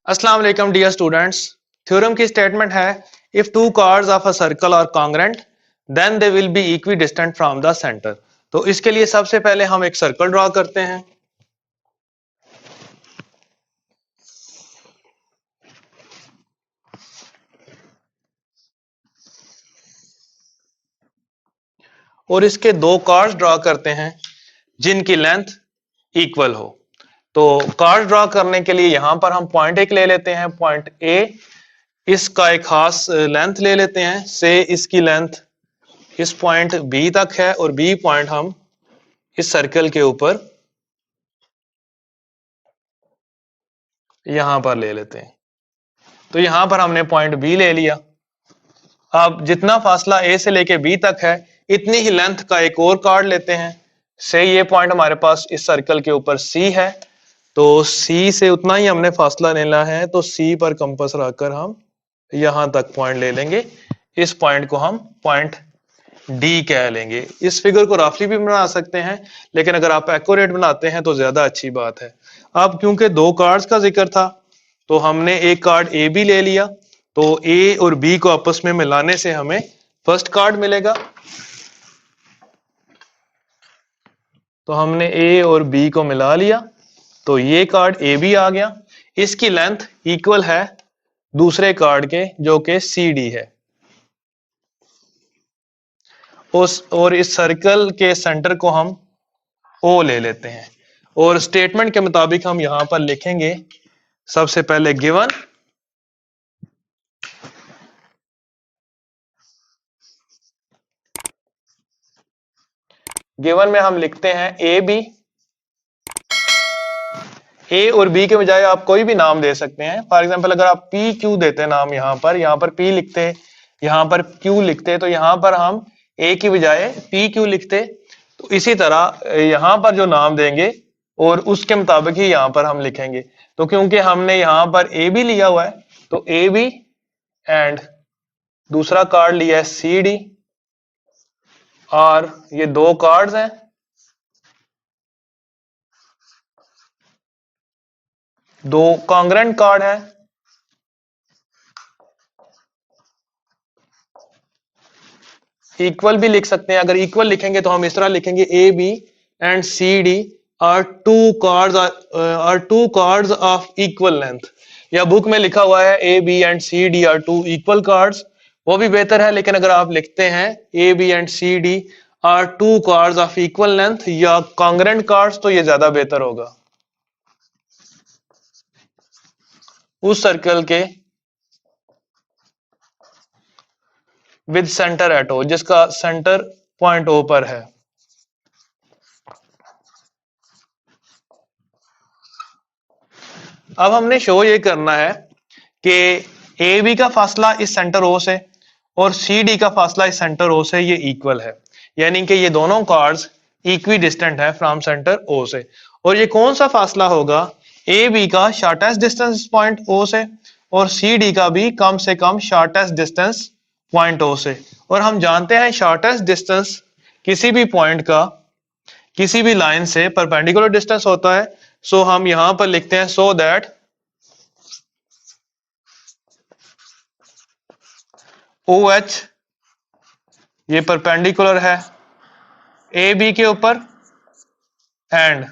अस्सलाम वालेकुम dear students. Theorem की स्टेटमेंट है if two chords of a circle are congruent then they will be equidistant from the centre. तो इसके लिए सबसे पहले हम एक सर्कल ड्रॉ करते हैं। और इसके दो कार्ड्स ड्रॉ करते हैं जिनकी लेंथ इक्वल हो। तो कार्ड ड्रॉ करने के लिए यहां पर हम पॉइंट एक ले लेते हैं, पॉइंट ए। इसका एक खास लेंथ ले लेते हैं, से इसकी लेंथ इस पॉइंट बी तक है और बी पॉइंट हम इस सर्कल के ऊपर यहां पर ले लेते हैं। तो यहां पर हमने पॉइंट बी ले लिया। अब जितना फासला ए से लेके बी तक है इतनी ही लेंथ का एक और कार्ड लेते हैं। से ये पॉइंट हमारे पास इस सर्कल के ऊपर सी है, तो सी से उतना ही हमने फासला लेना है। तो सी पर कंपास रखकर हम यहां तक पॉइंट ले लेंगे। इस पॉइंट को हम पॉइंट डी कह लेंगे। इस फिगर को रफली भी बना सकते हैं, लेकिन अगर आप एक्यूरेट बनाते हैं तो ज्यादा अच्छी बात है। अब क्योंकि दो कार्ड्स का जिक्र था तो हमने एक कार्ड ए बी ले लिया। तो ए और बी को आपस में मिलाने से हमें फर्स्ट कार्ड मिलेगा। तो हमने ए और बी को मिला लिया, तो ये कार्ड ए बी आ गया। इसकी लेंथ इक्वल है दूसरे कार्ड के जो कि सी डी है। और इस सर्कल के सेंटर को हम ओ ले लेते हैं। और स्टेटमेंट के मुताबिक हम यहां पर लिखेंगे सबसे पहले गिवन में हम लिखते हैं ए बी। ए और बी के बजाय आप कोई भी नाम दे सकते हैं। फॉर एग्जांपल अगर आप पी क्यू देते नाम, यहां पर पी लिखते, यहां पर क्यू लिखते, तो यहां पर हम ए की बजाय पी क्यू लिखते। तो इसी तरह यहां पर जो नाम देंगे और उसके मुताबिक ही यहां पर हम लिखेंगे। तो क्योंकि हमने यहां पर ए बी लिया हुआ है तो ए बी एंड दूसरा कार्ड लिया है सी डी, और ये दो कार्ड्स हैं। दो कॉन्ग्रेंट कार्ड है। इक्वल भी लिख सकते हैं। अगर इक्वल लिखेंगे तो हम इस तरह लिखेंगे A B and C D are two chords of equal length. या बुक में लिखा हुआ है A B and C D are two equal chords, वो भी बेहतर है। लेकिन अगर आप लिखते हैं A B and C D are two chords of equal length या कॉन्ग्रेंट कार्ड्स, तो ये ज्यादा बेहतर होगा उस सर्कल के विद सेंटर एट ओ, जिसका सेंटर पॉइंट ओ पर है। अब हमने शो ये करना है कि ए बी का फासला इस सेंटर ओ से और सी डी का फासला इस सेंटर ओ से ये इक्वल है, यानी कि ये दोनों कार्ड्स इक्वी डिस्टेंट है फ्रॉम सेंटर ओ से। और ये कौन सा फासला होगा? ए बी का शॉर्टेस्ट डिस्टेंस पॉइंट ओ से और सी डी का भी कम से कम शॉर्टेस्ट डिस्टेंस पॉइंट ओ से। और हम जानते हैं शॉर्टेस्ट डिस्टेंस किसी भी पॉइंट का किसी भी लाइन से परपेंडिकुलर डिस्टेंस होता है। सो हम यहां पर लिखते हैं सो दैट ओ एच ये परपेंडिकुलर है ए बी के ऊपर एंड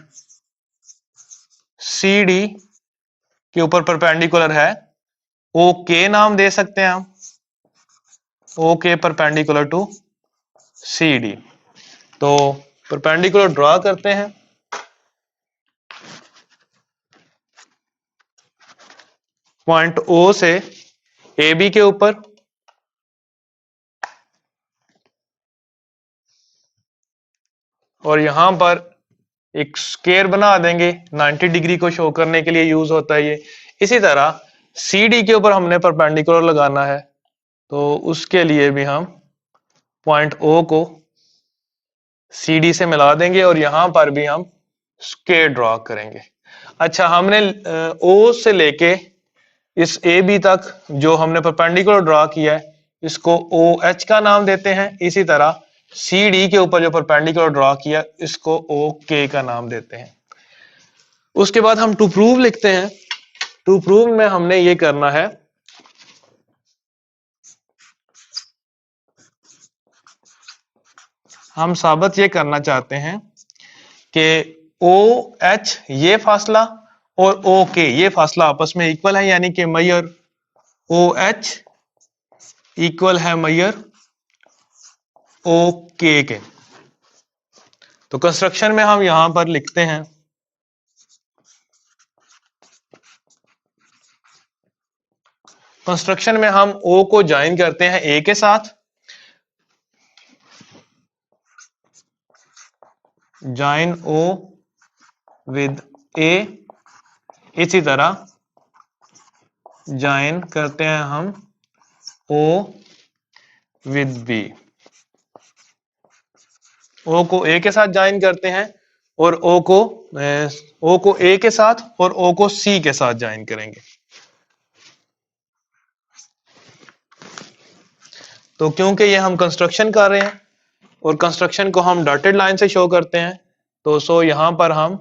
सी डी के ऊपर परपेंडिकुलर है। ओ के नाम दे सकते हैं हम, ओ के परपेंडिकुलर टू सी डी। तो परपेंडिकुलर ड्रॉ करते हैं। पॉइंट ओ से ए बी के ऊपर और यहां पर एक स्क्वायर बना देंगे, 90 डिग्री को शो करने के लिए यूज होता है ये। इसी तरह सी डी के ऊपर हमने परपेंडिकुलर लगाना है, तो उसके लिए भी हम पॉइंट ओ को सी डी से मिला देंगे और यहां पर भी हम स्क्वायर ड्रॉ करेंगे। अच्छा, हमने ओ से लेके इस ए बी तक जो हमने परपेंडिकुलर ड्रॉ किया है इसको ओ एच का नाम देते हैं। इसी तरह सी डी के ऊपर जो परपेंडिकुलर ड्रॉ किया इसको ओ के का नाम देते हैं। उसके बाद हम टू प्रूव लिखते हैं टू प्रूव में हमने ये करना है, हम साबित ये करना चाहते हैं कि ओ एच ये फासला और ओ के ये फासला आपस में इक्वल है, यानी कि मैयर ओ एच इक्वल है मैयर ओ के। तो कंस्ट्रक्शन में हम यहां पर लिखते हैं कंस्ट्रक्शन में हम ओ को ज्वाइन करते हैं ए के साथ, ज्वाइन ओ विद ए, इसी तरह ज्वाइन करते हैं हम ओ विद बी। ओ को ए के साथ ज्वाइन करते हैं और ओ को ए के साथ और ओ को सी के साथ ज्वाइन करेंगे। तो क्योंकि ये हम कंस्ट्रक्शन कर रहे हैं और कंस्ट्रक्शन को हम डॉटेड लाइन से शो करते हैं, तो सो यहां पर हम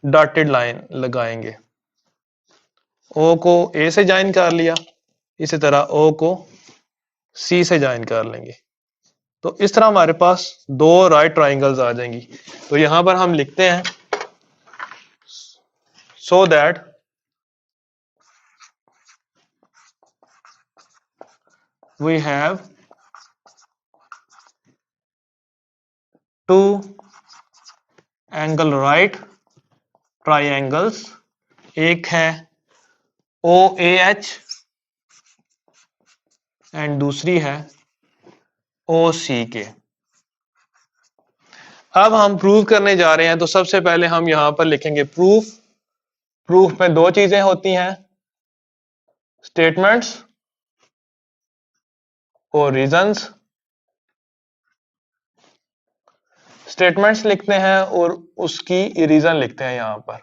डॉटेड लाइन लगाएंगे। ओ को ए से ज्वाइन कर लिया, इसी तरह ओ को सी से ज्वाइन कर लेंगे। तो इस तरह हमारे पास दो राइट ट्राइंगल्स आ जाएंगी। तो यहां पर हम लिखते हैं so that we have two angle right triangles, एक है ओ ए एच एंड दूसरी है ओ सी के। अब हम प्रूव करने जा रहे हैं, तो सबसे पहले हम यहां पर लिखेंगे प्रूफ। प्रूफ में दो चीजें होती हैं, स्टेटमेंट्स और रीजंस। स्टेटमेंट्स लिखते हैं और उसकी रीजन लिखते हैं यहां पर।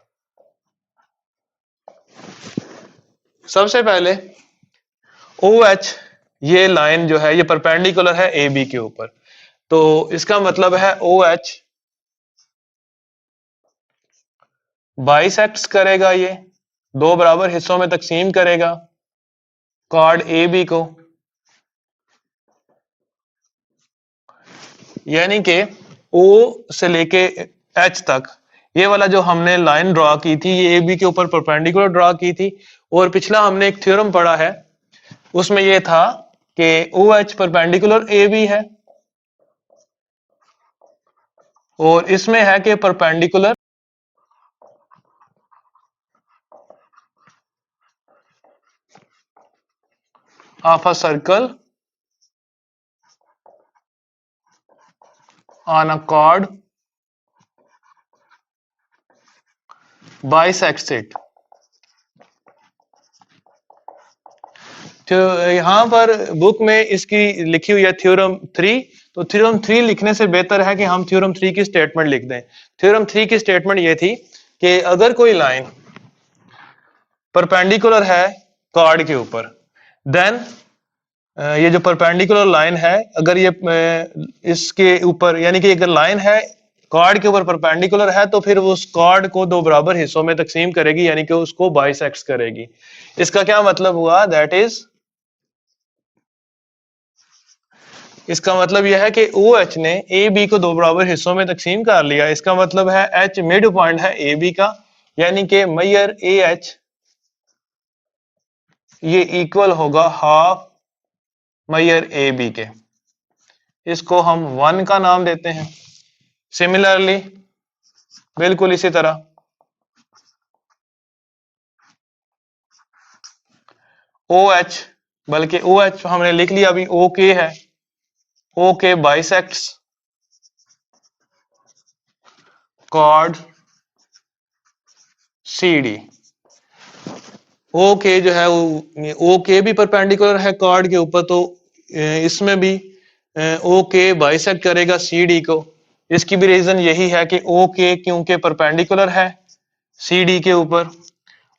सबसे पहले ओ एच ये लाइन जो है ये परपेंडिकुलर है ए बी के ऊपर, तो इसका मतलब है ओ एच बाइसेक्ट्स करेगा, ये दो बराबर हिस्सों में तकसीम करेगा कार्ड ए बी को, यानी कि ओ से लेके एच तक ये वाला जो हमने लाइन ड्रॉ की थी ये ए बी के ऊपर परपेंडिकुलर ड्रॉ की थी। और पिछला हमने एक थ्योरम पढ़ा है, उसमें यह था कि O H perpendicular A B है और इसमें है कि perpendicular of a circle on a chord bisects it. तो यहां पर बुक में इसकी लिखी हुई है थ्योरम 3, तो थ्योरम 3 लिखने से बेहतर है कि हम थ्योरम 3 की स्टेटमेंट लिख दें। थ्योरम 3 की स्टेटमेंट ये थी कि अगर कोई लाइन परपेंडिकुलर है कार्ड के ऊपर, देन ये जो परपेंडिकुलर लाइन है अगर ये इसके ऊपर, यानी कि अगर लाइन है कार्ड के ऊपर परपेंडिकुलर है, तो फिर उस कार्ड को दो बराबर हिस्सों में तकसीम करेगी, यानी कि उसको बाइसेक्ट्स करेगी। इसका क्या मतलब हुआ, दैट इज इसका मतलब यह है कि ओ एच ने ए बी को दो बराबर हिस्सों में तकसीम कर लिया। इसका मतलब है एच मिड पॉइंट है ए बी का, यानी कि मैयर ए एच ये इक्वल होगा हाफ मैयर ए बी के। इसको हम 1 का नाम देते हैं। सिमिलरली बिल्कुल इसी तरह ओ एच, बल्कि ओ एच हमने लिख लिया अभी, ओ के है, ओ के बाइसेक्ट्स कॉर्ड सी डी। ओ के जो है ओ के भी परपेंडिकुलर है कार्ड के ऊपर, तो इसमें भी ओ के बाइसेक्ट करेगा सी डी को। इसकी भी रीजन यही है कि ओ के क्योंकि परपेंडिकुलर है सी डी के ऊपर,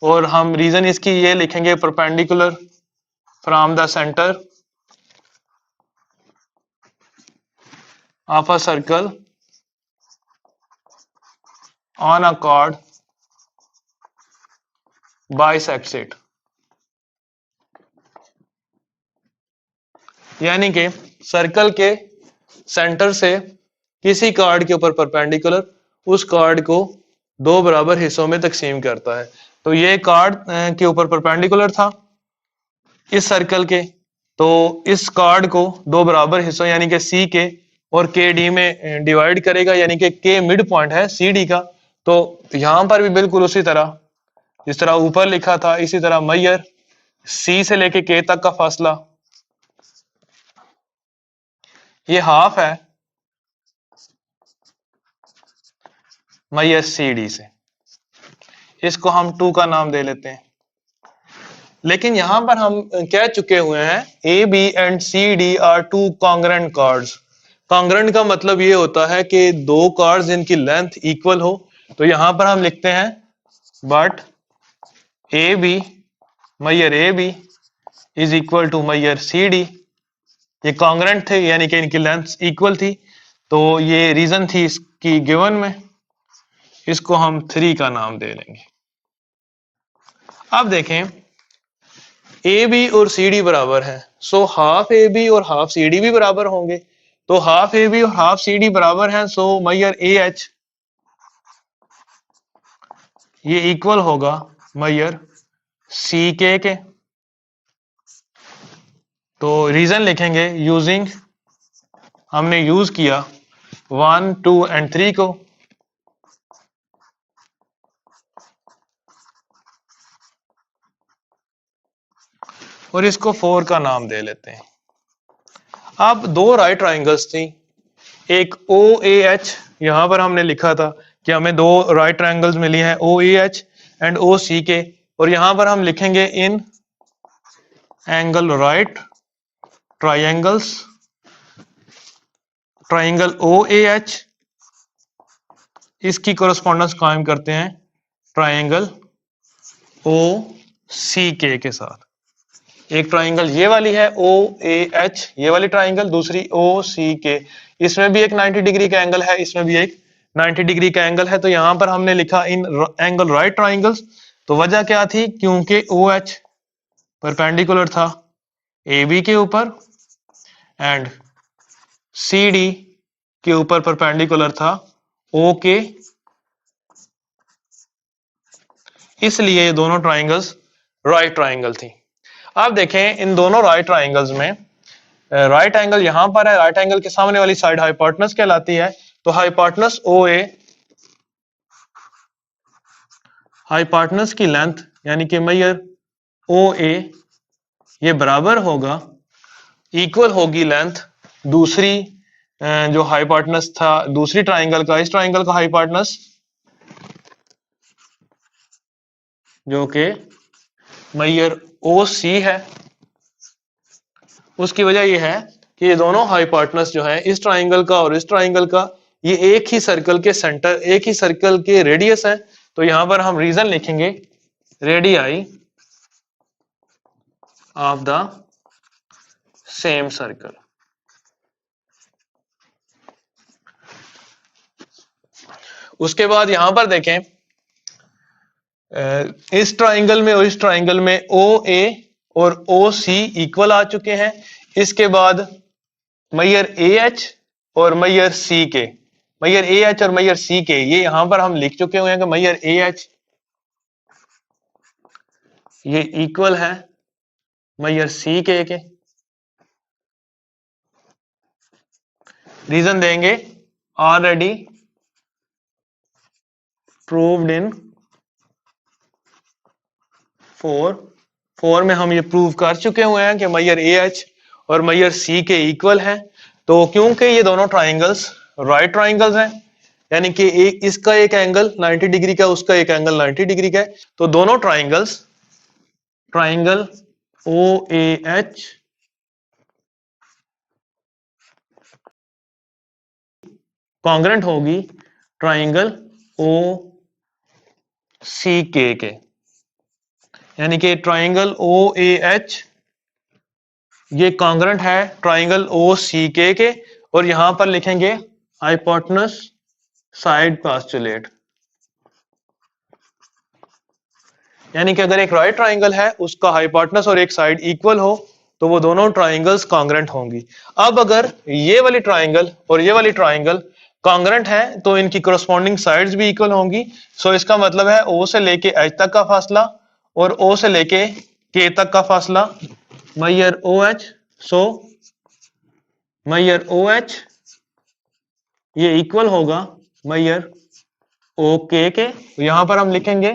और हम रीजन इसकी ये लिखेंगे perpendicular from the centre of a circle on a card bisects it, यानी कि सर्कल के सेंटर से किसी कार्ड के ऊपर परपेंडिकुलर उस कार्ड को दो बराबर हिस्सों में तकसीम करता है। तो ये कार्ड के ऊपर परपेंडिकुलर था इस सर्कल के, तो इस कार्ड को दो बराबर हिस्सों यानी कि सी के और के डी में डिवाइड करेगा, यानी कि के मिड पॉइंट है सी डी का। तो यहां पर भी बिल्कुल उसी तरह जिस तरह ऊपर लिखा था इसी तरह मैयर सी से लेके के तक का फासला ये हाफ है मैयर सी डी से, इसको हम 2 का नाम दे लेते हैं। लेकिन यहां पर हम कह चुके हुए हैं A B and C D are two congruent chords. Congruent का मतलब ये होता है कि दो कार्ड्स जिनकी लेंथ इक्वल हो। तो यहां पर हम लिखते हैं but A B mayor A B is equal to mayor C D. ये कॉन्ग्रेंट थे यानी कि इनकी लेंथ इक्वल थी। तो ये रीजन थी इसकी गिवन में, इसको हम 3 का नाम दे लेंगे। अब देखें ए बी और सी डी बराबर है, सो हाफ ए बी और हाफ सी डी भी बराबर होंगे। तो हाफ ए बी और हाफ सी डी बराबर हैं, सो मैयर ए एच ये इक्वल होगा मैयर सी के। तो रीजन लिखेंगे यूजिंग, हमने यूज किया 1 2 एंड 3 को। और इसको 4 का नाम दे लेते हैं। अब दो राइट ट्राइंगल्स थी, एक ओ ए एच, यहां पर हमने लिखा था कि हमें दो राइट ट्राइंगल्स मिली हैं ओ A H and O C K, और यहां पर हम लिखेंगे इन angle right triangles, triangle O A H इसकी कोरस्पॉन्डेंस कायम करते हैं ट्राइंगल ओ सी के साथ। एक ट्राइंगल ये वाली है ओ ए एच ये वाली ट्राइंगल, दूसरी ओ सी के, इसमें भी एक 90 डिग्री का एंगल है, इसमें भी एक 90 डिग्री का एंगल है। तो यहां पर हमने लिखा इन एंगल राइट ट्राइंगल्स। तो वजह क्या थी, क्योंकि ओ एच परपेंडिकुलर था ए बी के ऊपर एंड सी डी के ऊपर परपेंडिकुलर था ओ के, इसलिए ये दोनों ट्राइंगल्स राइट ट्राइंगल थी। अब देखें इन दोनों राइट ट्राइंगल्स में राइट एंगल यहां पर है, राइट एंगल के सामने वाली साइड हाइपोटेनस कहलाती है। तो हाइपोटेनस ओ ए, हाइपोटेनस की लेंथ यानी कि मैयर ओ ए ये बराबर होगा, इक्वल होगी लेंथ दूसरी जो हाइपोटेनस था दूसरी ट्राइंगल का, इस ट्राइंगल का हाइपोटेनस जो कि मैयर ओ सी है। उसकी वजह यह है कि ये दोनों हाइपोटेनस जो है इस ट्राइंगल का और इस ट्राइंगल का ये एक ही सर्कल के सेंटर, एक ही सर्कल के रेडियस है। तो यहां पर हम रीजन लिखेंगे radii of the same circle. उसके बाद यहां पर देखें इस ट्राइंगल में और इस ट्राइंगल में ओ ए और ओ सी इक्वल आ चुके हैं। इसके बाद मैयर ए एच और मैयर सी के, मैयर ए एच और मैयर सी के ये यहां पर हम लिख चुके हुए हैं कि मैयर ए एच ये इक्वल है मैयर सी के। रीजन देंगे ऑलरेडी प्रूव्ड इन 4 में हम ये प्रूव कर चुके हुए हैं कि मैयर ए एच और मैयर सी के इक्वल है। तो क्योंकि ये दोनों ट्राइंगल्स राइट ट्राइंगल्स हैं यानी कि एक इसका एक एंगल 90 डिग्री का उसका एक एंगल 90 डिग्री का है, तो दोनों triangles triangle O A H congruent होगी ट्राइंगल ओ सी के, यानी कि ट्राइंगल ओ ए एच ये कॉन्ग्रेंट है ट्राइंगल ओ सी के। और यहां पर लिखेंगे हाइपोटेनस साइड पोस्टुलेट, यानी कि अगर एक राइट ट्राइंगल है उसका हाइपोटेनस और एक साइड इक्वल हो तो वो दोनों ट्राइंगल्स कॉन्ग्रेंट होंगी। अब अगर ये वाली ट्राइंगल और ये वाली ट्राइंगल कॉन्ग्रेंट है तो इनकी कोरस्पॉन्डिंग साइड्स भी इक्वल होंगी। सो इसका मतलब है ओ से लेके एच तक का फासला और ओ से लेके के तक का फासला मैयर ओ एच। सो मैयर ओ एच ये इक्वल होगा मैयर ओ के। यहां पर हम लिखेंगे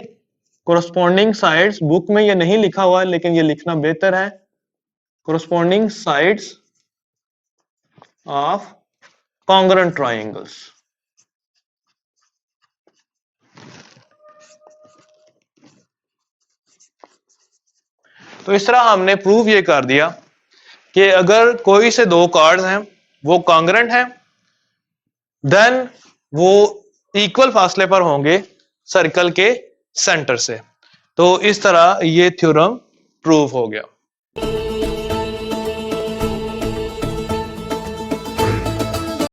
कोरस्पॉन्डिंग साइड्स, बुक में ये नहीं लिखा हुआ है लेकिन ये लिखना बेहतर है, corresponding sides of congruent triangles. तो इस तरह हमने प्रूव ये कर दिया कि अगर कोई से दो कार्ड्स हैं वो कॉन्ग्रेंट हैं देन वो इक्वल फासले पर होंगे सर्कल के सेंटर से। तो इस तरह ये थ्योरम प्रूव हो गया।